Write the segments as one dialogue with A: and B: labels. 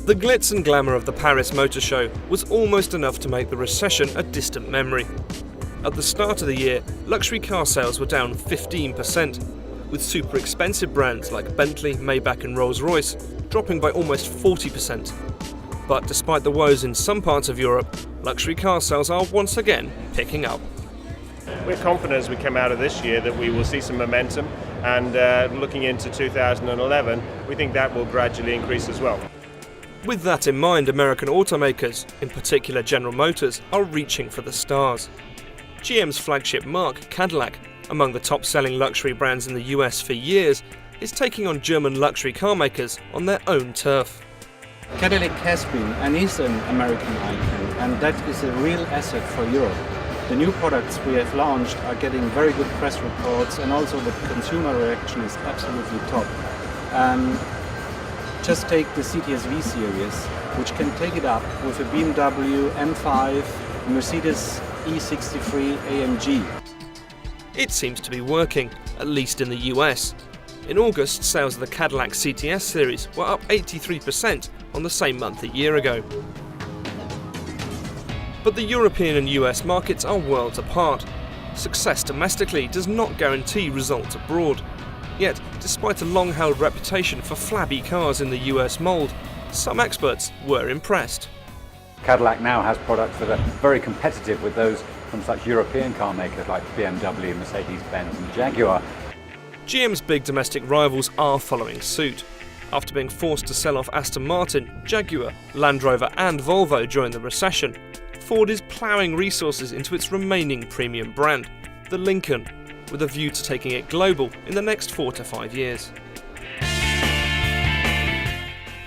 A: The glitz and glamour of the Paris Motor Show was almost enough to make the recession a distant memory. At the start of the year, luxury car sales were down 15%, with super expensive brands like Bentley, Maybach and Rolls-Royce dropping by almost 40%. But despite the woes in some parts of Europe, luxury car sales are once again picking up.
B: We're confident as we come out of this year that we will see some momentum, and looking into 2011, we think that will gradually increase as well.
A: With that in mind, American automakers, in particular General Motors, are reaching for the stars. GM's flagship marque, Cadillac, among the top-selling luxury brands in the US for years, is taking on German luxury car makers on their own turf.
C: Cadillac has been and is an American icon, and that is a real asset for Europe. The new products we have launched are getting very good press reports, and also the consumer reaction is absolutely top. Just take the CTS-V series, which can take it up with a BMW M5, Mercedes E63 AMG.
A: It seems to be working, at least in the US. In August, sales of the Cadillac CTS series were up 83% on the same month a year ago. But the European and US markets are worlds apart. Success domestically does not guarantee results abroad. Yet, despite a long-held reputation for flabby cars in the US mould, some experts were impressed.
D: Cadillac now has products that are very competitive with those from such European car makers like BMW, Mercedes-Benz and Jaguar.
A: GM's big domestic rivals are following suit. After being forced to sell off Aston Martin, Jaguar, Land Rover and Volvo during the recession, Ford is ploughing resources into its remaining premium brand, the Lincoln, with a view to taking it global in the next 4 to 5 years.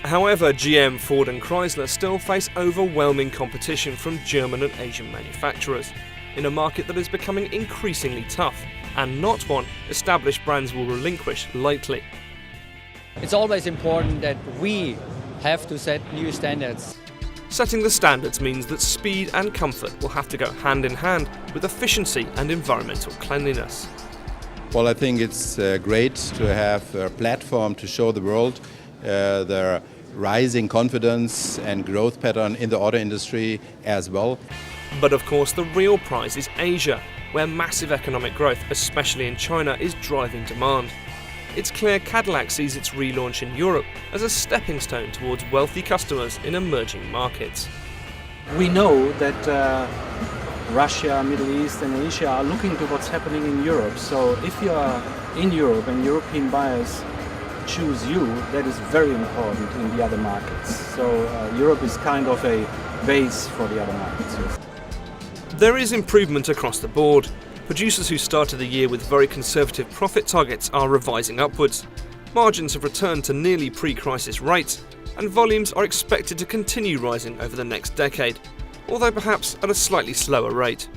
A: However, GM, Ford and Chrysler still face overwhelming competition from German and Asian manufacturers, in a market that is becoming increasingly tough, and not one established brands will relinquish lightly.
E: It's always important that we have to set new standards.
A: Setting the standards means that speed and comfort will have to go hand in hand with efficiency and environmental cleanliness.
F: Well, I think it's great to have a platform to show the world the rising confidence and growth pattern in the auto industry as well.
A: But of course, the real prize is Asia, where massive economic growth, especially in China, is driving demand. It's clear Cadillac sees its relaunch in Europe as a stepping stone towards wealthy customers in emerging markets.
C: We know that Russia, Middle East and Asia are looking to what's happening in Europe. So if you are in Europe and European buyers choose you, that is very important in the other markets. So Europe is kind of a base for the other markets. Yes.
A: There is improvement across the board. Producers who started the year with very conservative profit targets are revising upwards. Margins have returned to nearly pre-crisis rates, and volumes are expected to continue rising over the next decade, although perhaps at a slightly slower rate.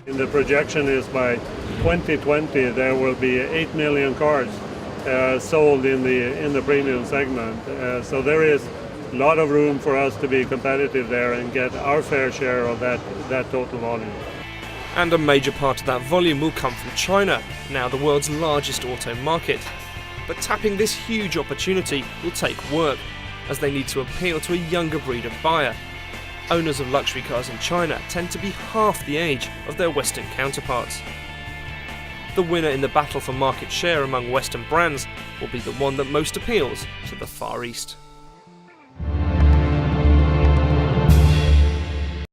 G: The projection is by 2020 there will be 8 million cars sold in the premium segment. So there is a lot of room for us to be competitive there and get our fair share of that total volume.
A: And a major part of that volume will come from China, now the world's largest auto market. But tapping this huge opportunity will take work, as they need to appeal to a younger breed of buyer. Owners of luxury cars in China tend to be half the age of their Western counterparts. The winner in the battle for market share among Western brands will be the one that most appeals to the Far East.